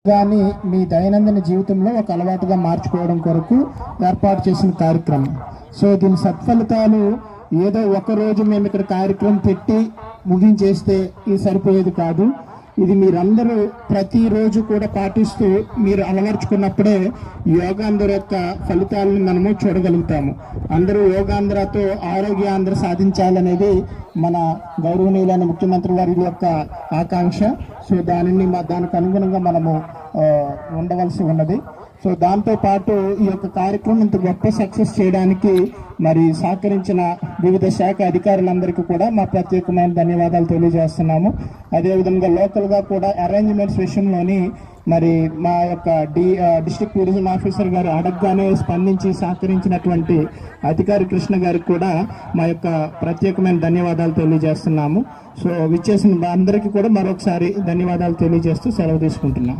కానీ మీ దైనందిన జీవితంలో ఒక అలవాటుగా మార్చుకోవడం కొరకు ఏర్పాటు చేసిన కార్యక్రమం. సో దీని సత్ఫలితాలు ఏదో ఒక రోజు మేము ఇక్కడ కార్యక్రమం పెట్టి ముగించేస్తే ఇది సరిపోయేది కాదు. ఇది మీరందరూ ప్రతిరోజు కూడా పాటిస్తూ మీరు అలవర్చుకున్నప్పుడే యోగాంధ్ర యొక్క ఫలితాలను మనము చూడగలుగుతాము. అందరూ యోగాంధ్రతో ఆరోగ్యాంధ్ర సాధించాలనేది మన గౌరవనీయులైన ముఖ్యమంత్రి వారి యొక్క ఆకాంక్ష. సో దానికి అనుగుణంగా మనము ఉండవలసి ఉన్నది. సో దాంతోపాటు ఈ యొక్క కార్యక్రమం ఇంత గొప్ప సక్సెస్ చేయడానికి మరి సహకరించిన వివిధ శాఖ అధికారులందరికీ కూడా మా ప్రత్యేకమైన ధన్యవాదాలు తెలియజేస్తున్నాము. అదేవిధంగా లోకల్గా కూడా అరేంజ్మెంట్స్ విషయంలోని మరి మా యొక్క డిస్ట్రిక్ట్ టూరిజం ఆఫీసర్ గారు అడగగానే స్పందించి సహకరించినటువంటి అధికారి కృష్ణ గారికి కూడా మా యొక్క ప్రత్యేకమైన ధన్యవాదాలు తెలియజేస్తున్నాము. సో విచ్చేసిన అందరికీ కూడా మరొకసారి ధన్యవాదాలు తెలియజేస్తూ సెలవు తీసుకుంటున్నాం.